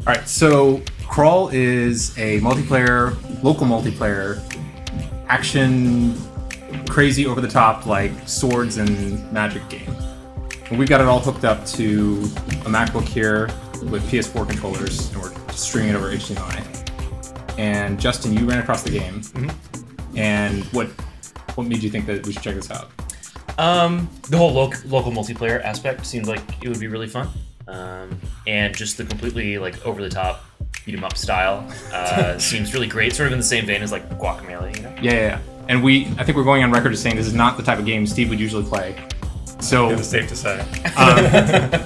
Alright, so Crawl is a multiplayer, local multiplayer, action, crazy over the top, like swords and magic game. And we've got it all hooked up to a MacBook here with PS4 controllers, and we're streaming it over HDMI. And Justin, you ran across the game. Mm-hmm. And what made you think that we should check this out? The whole local multiplayer aspect seemed like it would be really fun. And just the completely like over the top beat 'em up style seems really great. Sort of in the same vein as like Guacamelee, you know? Yeah. And I think we're going on record as saying this is not the type of game Steve would usually play. So it's safe to say.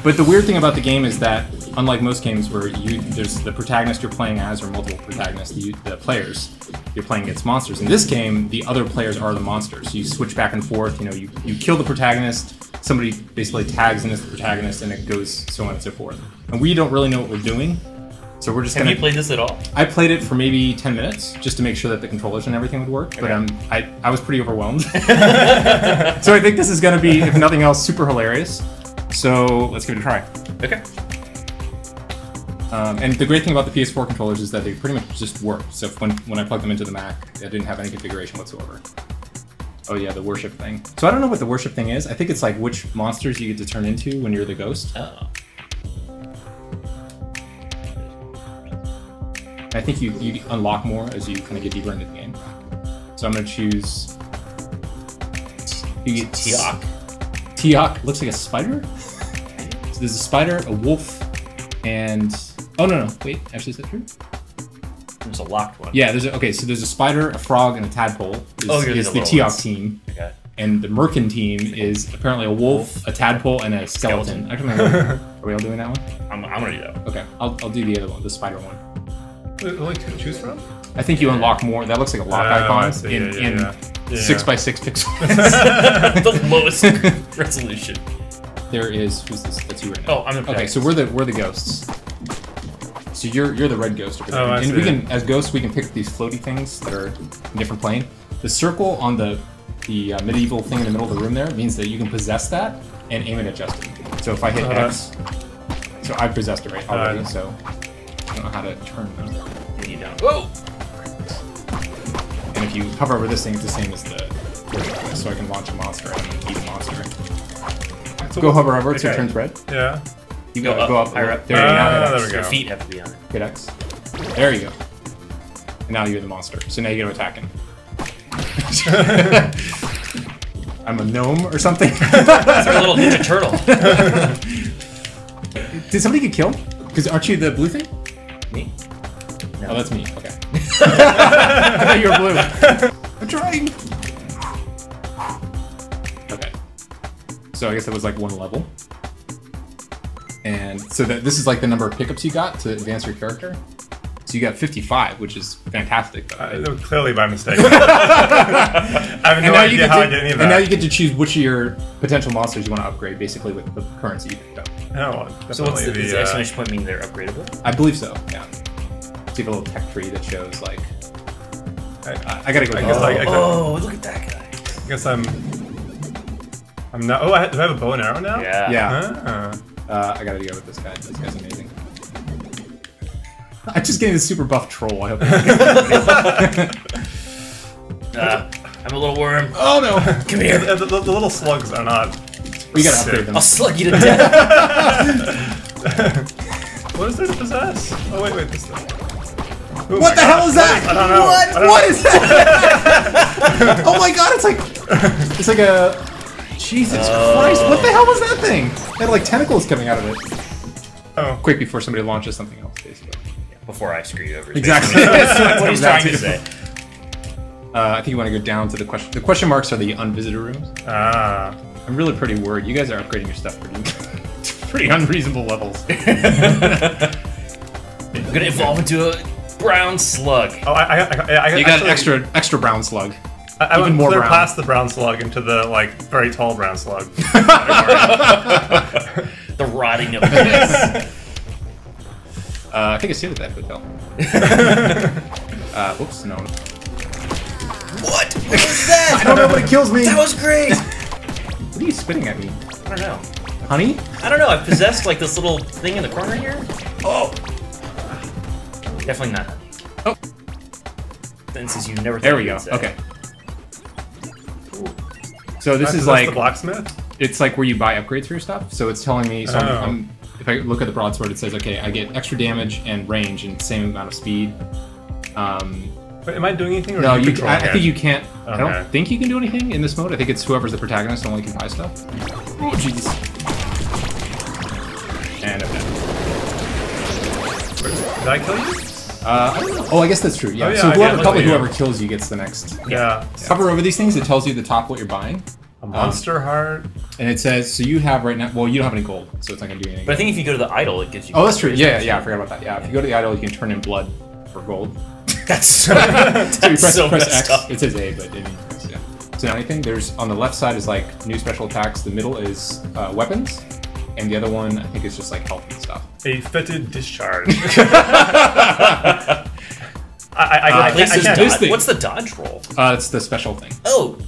But the weird thing about the game is that, unlike most games where there's the protagonist you're playing as, or multiple protagonists, the players you're playing against monsters. In this game, the other players are the monsters. So you switch back and forth. You know, you kill the protagonist. Somebody basically tags in as the protagonist, and it goes so on and so forth. And we don't really know what we're doing, so we're just Have you played this at all? I played it for maybe 10 minutes just to make sure that the controllers and everything would work, but I was pretty overwhelmed. So I think this is going to be, if nothing else, super hilarious. So let's give it a try. Okay. And the great thing about the PS4 controllers is that they pretty much just work. So when I plugged them into the Mac, I didn't have any configuration whatsoever. Oh yeah, the worship thing. So I don't know what the worship thing is. I think it's like which monsters you get to turn into when you're the ghost. Oh. I think you unlock more as you kind of get deeper into the game. So I'm going to choose... You get Tiok. Tiok looks like a spider? So there's a spider, a wolf, and... Oh, no. Wait, actually, is that true? There's a locked one. Yeah, so there's a spider, a frog, and a tadpole. Is the Tiok team. Okay. And the Merkin team is apparently a wolf, a tadpole, and a skeleton. I don't remember. Are we all doing that one? I'm going to do that. Okay, I'll do the other one, the spider one. Only two to choose from? I think you unlock more. That looks like a lock icon I see. in 6x6 pixels. The lowest resolution. There is who's this? That's you right now. Oh, I'm the okay. So we're the ghosts. So you're the red ghost over there. Oh, I and see. we can, as ghosts, we can pick these floaty things that are in a different plane. The circle on the medieval thing in the middle of the room there means that you can possess that and aim it at Justin. So if I hit X, so I've possessed it already. So I don't know how to turn them. You don't. Whoa! And if you hover over this thing, it's the same as the so I can launch a monster and eat a monster. So go hover over it so it turns red. Yeah. You go up, higher up. There you go. There we go. Your feet have to be on it. Hit X. There you go. And now you're the monster. So now you get to attack him. I'm a gnome or something. It's like a little Ninja Turtle. Did somebody get killed? Because aren't you the blue thing? Me? No. Oh, that's me. Okay. I thought you were blue. I'm trying. Okay. So I guess that was like one level. And so this is like the number of pickups you got to advance your character. So you got 55, which is fantastic. Clearly by mistake. I have no idea how I did any of that. And now you get to choose which of your potential monsters you want to upgrade, basically with the currency you picked up. Oh, so what's does the exclamation point mean they're upgradable? I believe so, yeah. So you have a little tech tree that shows, like... I gotta go. Oh, look at that guy. I guess I'm not... Oh, do I have a bow and arrow now? Yeah. Yeah. I gotta go with this guy. This guy's amazing. I'm just getting this super buff troll. I hope. I'm a little worm. Oh no! Come here. The little slugs are not. We gotta upgrade them. I'll slug you to death. What is there to possess? Oh wait, this thing. Oh what the hell is that? I don't know. What is that? Oh my god! It's like a. Jesus Christ! What the hell was that thing? It had like tentacles coming out of it. Oh. Quick before somebody launches something else, basically. Before I screw you over. Exactly. That's what he's trying to say. I think you want to go down to the question. The question marks are the unvisited rooms. Ah. I'm really pretty worried. You guys are upgrading your stuff pretty unreasonable levels. I'm gonna evolve into a brown slug. Oh, I you got an extra brown slug. I Even went more clear brown. past the brown slug into the very tall brown slug. The rotting of this. I think I stayed at that hotel. Oops, no. What? What was that? I don't know, but it kills me. That was great. What are you spitting at me? I don't know. Honey? I don't know. I've possessed like this little thing in the corner here. Oh! Definitely not. Oh. Sentences you never. There we go. Okay. So this is like the blacksmith. It's like where you buy upgrades for your stuff. So it's telling me. So if I look at the broadsword, it says, okay, I get extra damage and range and same amount of speed. Wait, am I doing anything? Or No, do you control I it? think you can't. I Okay. don't think you can do anything in this mode. I think it's whoever's the protagonist only can buy stuff. Oh jeez. And I'm dead. Did I kill you? I don't know. Oh, I guess that's true. Yeah. Oh, yeah, So I whoever, get probably what you whoever do. kills you gets the next. Yeah. Hover over these things. It tells you at the top what you're buying. A monster heart. And it says, so you have right now. Well, you don't have any gold, so it's not gonna do anything. But I think if you go to the idol, it gives you. Oh, that's true. Yeah, I forgot about that. Yeah, if you go to the idol, you can turn in blood for gold. That's so. So you That's so press messed X. up. It says A, but it means press, yeah. So now anything. There's on the left side is like new special attacks. The middle is weapons, and the other one I think is just like health and stuff. A fetid discharge. What's the dodge roll? It's the special thing. Oh.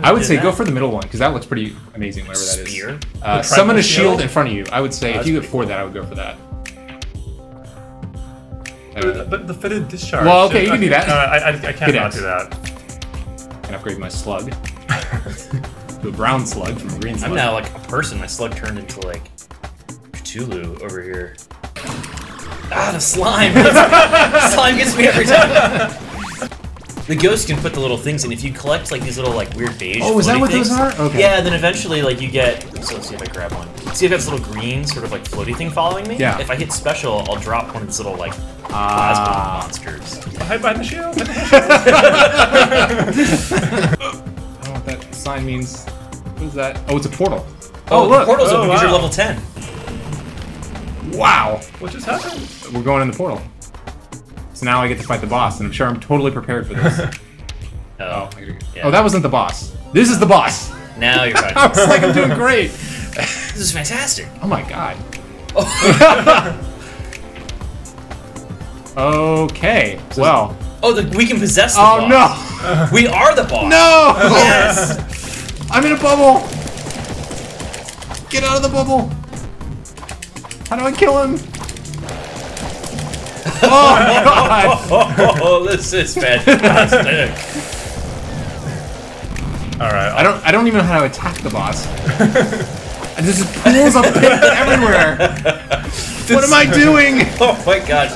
I would say go for the middle one because that looks pretty amazing. Whatever that is. Spear? Summon a shield? shield in front of you. I would say if that's you pretty afford that, I would go for that. But the fetid discharge. Well, okay, you can do that. I can't Hit not X. do that. I can upgrade my slug to a brown slug from a green slug. I'm now like a person. My slug turned into like Cthulhu over here. Ah, the slime! Slime gets me every time. The ghost can put the little things in. If you collect like these little like weird beige. Oh, is that floaty what things, those are? Okay. Yeah, then eventually like you get. So let's see if I grab one. See if I have this little green sort of like floaty thing following me. Yeah. If I hit special, I'll drop one of these little like plasma monsters. Hide behind the shield. I don't know what that sign means. What is that? Oh, it's a portal. Oh, look. the portal's open because you're wow. level 10. Wow. What just happened? We're going in the portal. So now I get to fight the boss, and I'm sure I'm totally prepared for this. Oh, yeah. Oh, that wasn't the boss. This is the boss. Now you're I was right. like, I'm doing great. This is fantastic. Oh my god. Oh. Okay. Well. Oh, we can possess the Oh boss. no. We are the boss. No. Yes. I'm in a bubble. Get out of the bubble. How do I kill him? Oh my god. Oh, this is fantastic. All right. I don't even know how to attack the boss. This just pools of pit everywhere. What am I doing? Oh my god.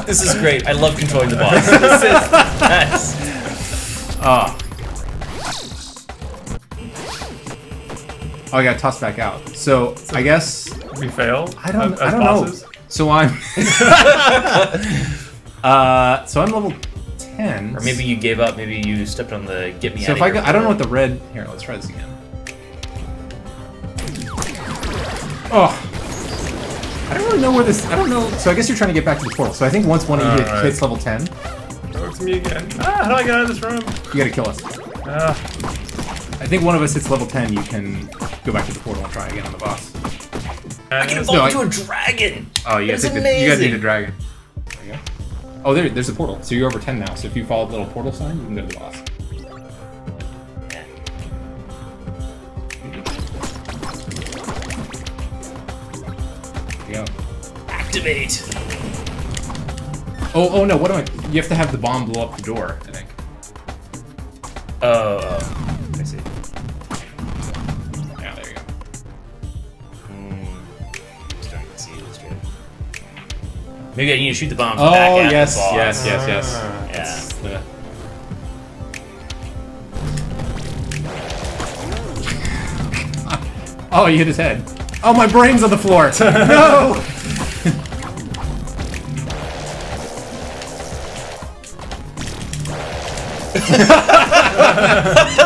This is great. I love controlling the boss. This is nice. Oh, I got tossed back out. So I guess We fail. I don't as know. bosses? So I'm so I'm level 10. Or maybe you gave up. Maybe you stepped on the get me So out if of I here. go, I don't know what the red. Here, let's try this again. Oh, I don't really know where this. I don't know. So I guess you're trying to get back to the portal. So I think once one of you Alright. hits level 10, Oh, it's me again. Ah, how do I get out of this room? you gotta kill us. I think one of us hits level 10, you can go back to the portal and try again on the boss. I can And evolve into a dragon. Oh, you That's guys need the amazing. dragon. There you go. Oh, there's a portal. So you're over 10 now. So if you follow the little portal sign, you can go to the boss. Yeah. There you go. Activate. Oh no, what am I? You have to have the bomb blow up the door, I think. Oh, I see. Yeah, there you go. Just don't even see it. It's good. Maybe I need to shoot the bombs Oh, back at yes, the boss. yes. Yeah. It's the... Oh, you hit his head. Oh, my brain's on the floor. No!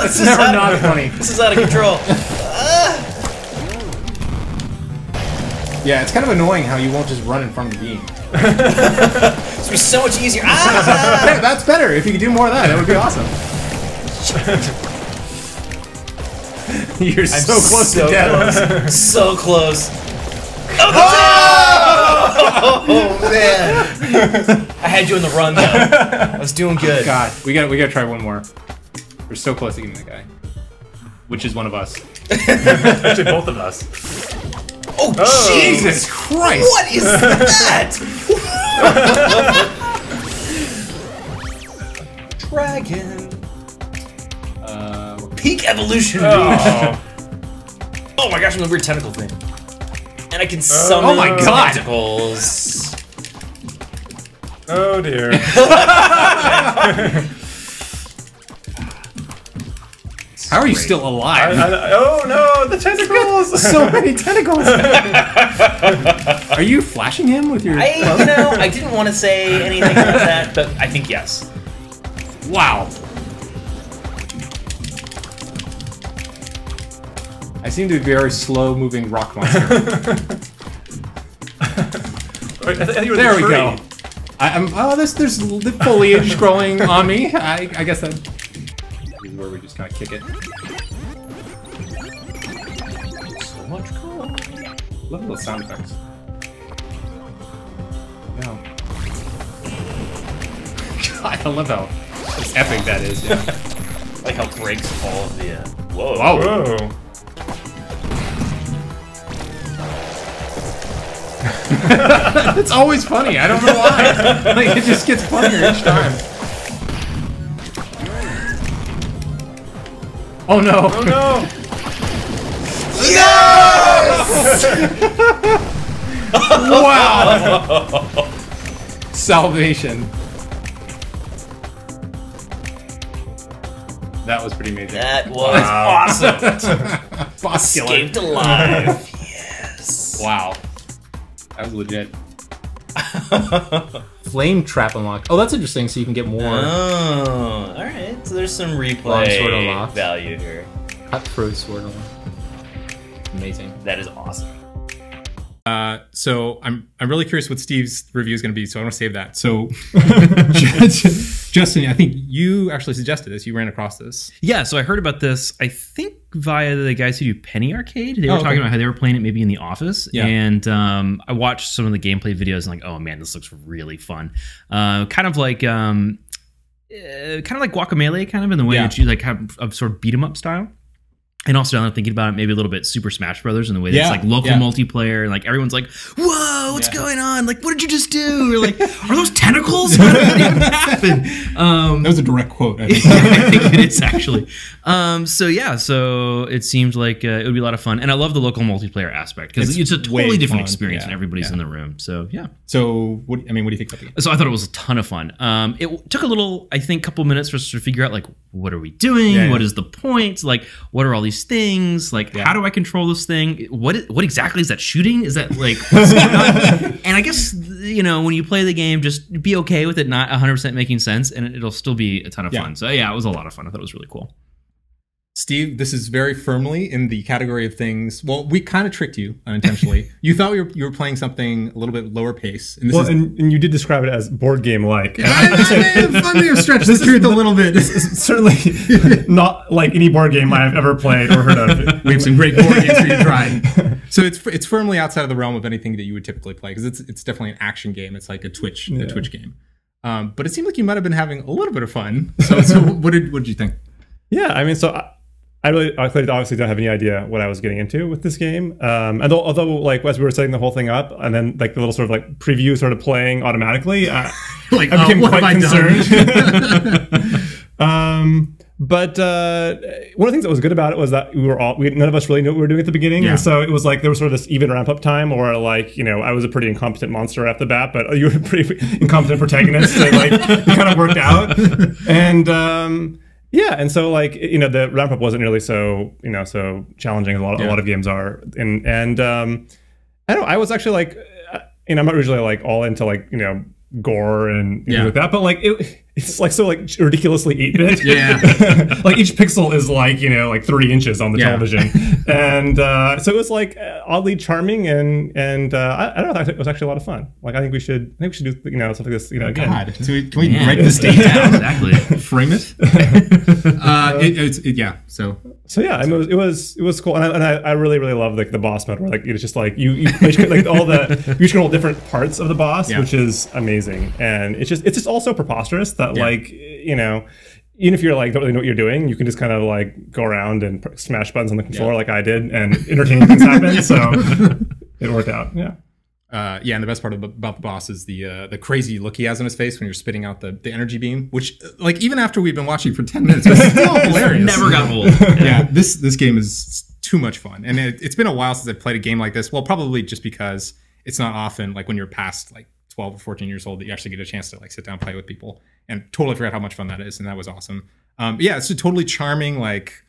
It's never not funny. This is out of control. Yeah, it's kind of annoying how you won't just run in front of the beam. This was so much easier. Ah! Hey, that's better. If you could do more of that, that would be awesome. You're so close to death. So close. Oh man! I had you in the run though. I was doing good. God, we gotta try one more. We're so close to getting the guy, which is one of us. actually, both of us. Oh, Jesus Christ! What is that? Dragon. Peak evolution. Oh. Oh my gosh, I'm a weird tentacle thing. And I can summon Oh my God. tentacles. Oh dear. How are you still alive? Oh no, the tentacles! So many tentacles. Are you flashing him with your? I didn't want to say anything about that, but I think yes. Wow. I seem to be a very slow-moving rock monster. There we go. There's the foliage growing on me. I guess that is where we just kind of kick it. So much cool. Love those sound effects. Yeah. God, I love how epic that is. Yeah. Like how it breaks all of the. Whoa. Whoa. It's always funny. I don't know why. Like, it just gets funnier each time. Oh no! Oh no! Wow! Salvation. That was pretty amazing. That was awesome. Boss killer. Escaped alive. Yes. Wow. That was legit. Flame trap unlocked. Oh, that's interesting. So you can get more. Oh, all right. So there's some replay Sword unlocked. value here. Cutthroat sword unlocked. Amazing. That is awesome. So I'm really curious what Steve's review is going to be, so I want to save that. So, Justin, I think you actually suggested this. You ran across this. Yeah, so I heard about this, I think, via the guys who do Penny Arcade. They were talking about how they were playing it maybe in the office. Yeah. And I watched some of the gameplay videos and like, oh man, this looks really fun. Kind of like Guacamelee, kind of in the way that you like have a sort of beat 'em up style. And also, now I'm thinking about it, maybe a little bit Super Smash Brothers in the way that it's like local multiplayer, and like everyone's like, "Whoa, what's going on? Like, what did you just do?" Or like, "Are those tentacles? What did even happen?" That was a direct quote. I think. I think it is actually. So it seemed like it would be a lot of fun, and I love the local multiplayer aspect because it's a totally different experience when everybody's in the room. So yeah. So what do you think about the game? So I thought it was a ton of fun. It took a little, I think, couple minutes for us to figure out like, what are we doing? What is the point? Like, what are all these things? Like, how do I control this thing? What exactly is that shooting? Is that like what's going on? And I guess, when you play the game, just be okay with it not 100% making sense, and it'll still be a ton of fun. So yeah, it was a lot of fun. I thought it was really cool. Steve, this is very firmly in the category of things. Well, we kind of tricked you unintentionally. You thought you were playing something a little bit lower pace. And and you did describe it as board game like. I may have stretched the truth a little bit. This is certainly not like any board game I've ever played or heard of. We have some great board games for you to try. So it's firmly outside of the realm of anything that you would typically play because it's definitely an action game. It's like a Twitch game. But it seemed like you might have been having a little bit of fun. So what did you think? Yeah, I mean, I obviously don't have any idea what I was getting into with this game. And although like as we were setting the whole thing up, and then like the little sort of like preview started playing automatically, I became quite concerned. But one of the things that was good about it was that none of us really knew what we were doing at the beginning, and so it was like there was sort of this even ramp up time, or like I was a pretty incompetent monster at the bat, but you were a pretty incompetent protagonist, so like it kind of worked out, and. Yeah, and so like the ramp up wasn't nearly so so challenging as a lot of games are, and I don't know, I was actually like I'm not usually like all into like gore and things like that, but like it's like so like ridiculously 8-bit. Yeah. Like each pixel is like like 3 inches on the television, and so it was like oddly charming, and I don't know, it was actually a lot of fun. Like I think we should do something like this again. God, so can we write this date down? Exactly. Frame it. So yeah, I mean, it was cool, and I really love like the boss mode where like it's just like you like all the you control different parts of the boss, which is amazing, and it's just also preposterous that like even if you're like don't really know what you're doing, you can just kind of like go around and smash buttons on the controller like I did, and entertaining things happen. So it worked out. Yeah. Yeah, and the best part about the boss is the crazy look he has on his face when you're spitting out the energy beam, which like even after we've been watching for 10 minutes, it's still hilarious. Never got old. Yeah, this game is too much fun, and it's been a while since I've played a game like this. Well, probably just because it's not often like when you're past like 12 or 14 years old that you actually get a chance to like sit down and play with people, and totally forgot how much fun that is, and that was awesome. Yeah, it's a totally charming, like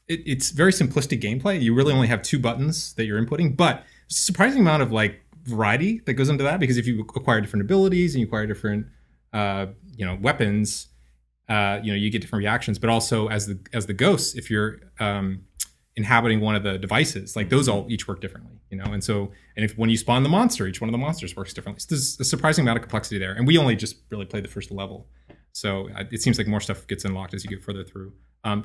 it's very simplistic gameplay. You really only have 2 buttons that you're inputting, but there's a surprising amount of like variety that goes into that, because if you acquire different abilities and you acquire different weapons, you get different reactions. But also as the ghosts, if you're inhabiting one of the devices, like those all each work differently, and if when you spawn the monster, each one of the monsters works differently. So there's a surprising amount of complexity there, and we only just really played the first level, so it seems like more stuff gets unlocked as you get further through.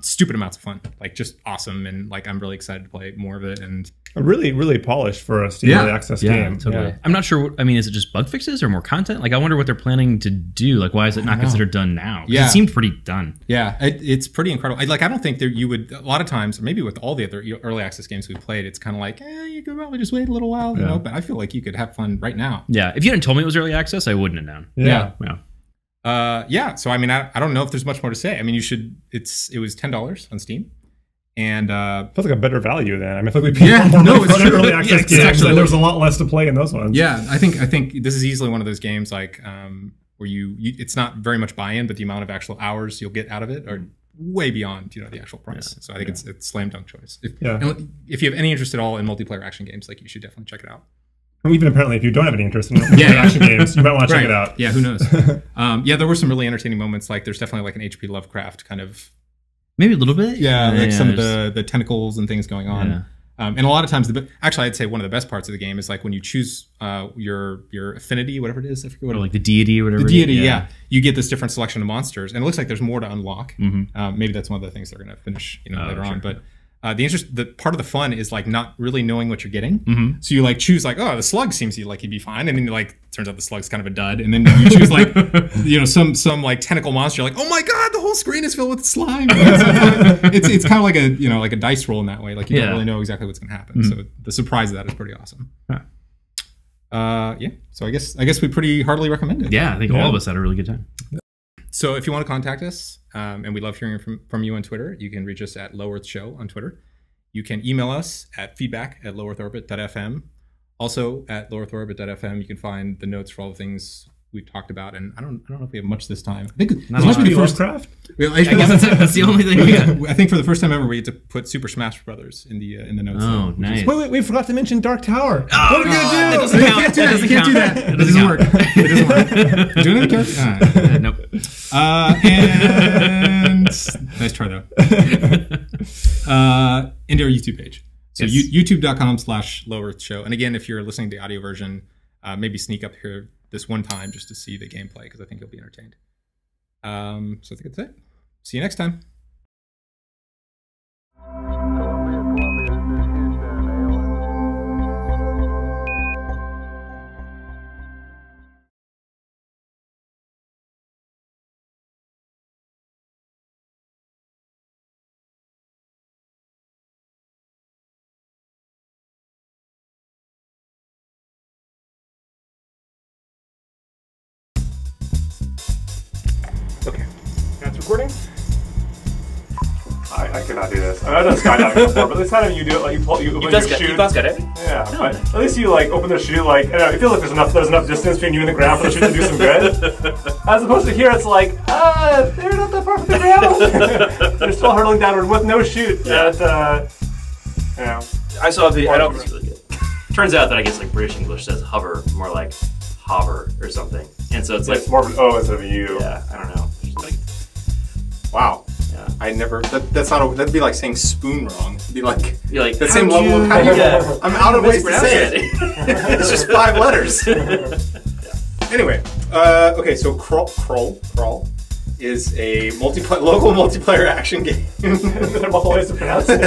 Stupid amounts of fun, like just awesome, and like I'm really excited to play more of it. And really, really polished for a Steam Early Access game. Totally. Yeah. I'm not sure. I mean, is it just bug fixes or more content? Like, I wonder what they're planning to do. Like, why is it not considered done now? Yeah, it seemed pretty done. Yeah, it's pretty incredible. I don't think you would. A lot of times, or maybe with all the other early access games we played, it's kind of like, you could probably just wait a little while, But I feel like you could have fun right now. Yeah, if you hadn't told me it was early access, I wouldn't have known. Yeah. So I mean, I don't know if there's much more to say. I mean, you should. It was $10 on Steam, and feels like a better value then. I mean, I feel like we paid more for early access games, and there was a lot less to play in those ones. Yeah, I think this is easily one of those games like where you it's not very much buy-in, but the amount of actual hours you'll get out of it are way beyond the actual price. So I think it's a slam dunk choice. If you have any interest at all in multiplayer action games, like you should definitely check it out. And even apparently, if you don't have any interest in action games, you might want to check it out. Yeah, who knows? There were some really entertaining moments. Like there's definitely like an H.P. Lovecraft kind of, maybe a little bit. Some of the tentacles and things going on. Yeah. And a lot of times, actually, I'd say one of the best parts of the game is like when you choose your affinity, whatever it is. I forget what. Or like the deity or whatever. The deity, you get this different selection of monsters, and it looks like there's more to unlock. Maybe that's one of the things they're going to finish later on, but. The part of the fun is like not really knowing what you're getting. So you like choose like, the slug seems like he'd be fine, and then you like turns out the slug's kind of a dud, and then you choose like some like tentacle monster. You're like, oh my god, the whole screen is filled with slime. It's kind of like a like a dice roll in that way. Like you don't really know exactly what's going to happen. So the surprise of that is pretty awesome. So I guess we pretty heartily recommend it. Yeah, I think all of us had a really good time. So if you want to contact us, and we love hearing from you on Twitter, you can reach us at Low Earth Show on Twitter. You can email us at feedback@lowearthorbit.fm. Also at lowearthorbit.fm, you can find the notes for all the things we've talked about. And I don't know if we have much this time. I think this must be the first craft. I guess that's the only thing we got. I think for the first time ever, we get to put Super Smash Brothers in the notes. Oh, nice. Wait, we forgot to mention Dark Tower. What are we gonna do? That doesn't count. You can't do that. It doesn't work. It doesn't work. Do another character? Nope. And nice try though. Into our YouTube page. So youtube.com/Low Earth Show. And again, if you're listening to the audio version, maybe sneak up here this one time just to see the gameplay, because I think you'll be entertained. So I think that's it. See you next time. Okay, that's recording. I cannot do this. I've done skydiving before, but this time you do it like you open your chute. You've done skydiving? Yeah, but at least you like open the chute like it feels like there's enough distance between you and the ground for the chute to do some good. As opposed to here, it's like they're not that far from the ground. They're still hurtling downward with no chute. Yeah. I saw a video. I don't think it's really good. Turns out that I guess like British English says hover more like hover or something, and so it's like more of an O instead of a U. Yeah, I don't know. Like, wow. yeah. I never. That'd be like saying spoon wrong. It'd be like the same level of how you I'm out of ways to say it. It's just 5 letters. Anyway, okay. So Crawl is a local multiplayer action game. There are multiple ways to pronounce it.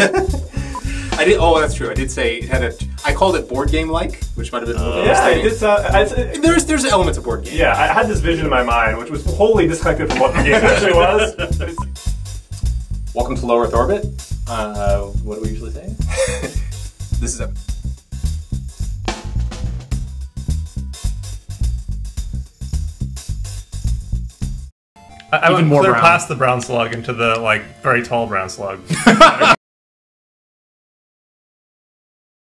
I did. Oh, that's true. I did say it had I called it board game like, which might have been a little it did. There's elements of board game. Yeah, I had this vision in my mind, which was wholly disconnected from what the game actually was. Welcome to Low Earth Orbit. What do we usually say? This is a I even would more clear brown. past the brown slug into the like very tall brown slug.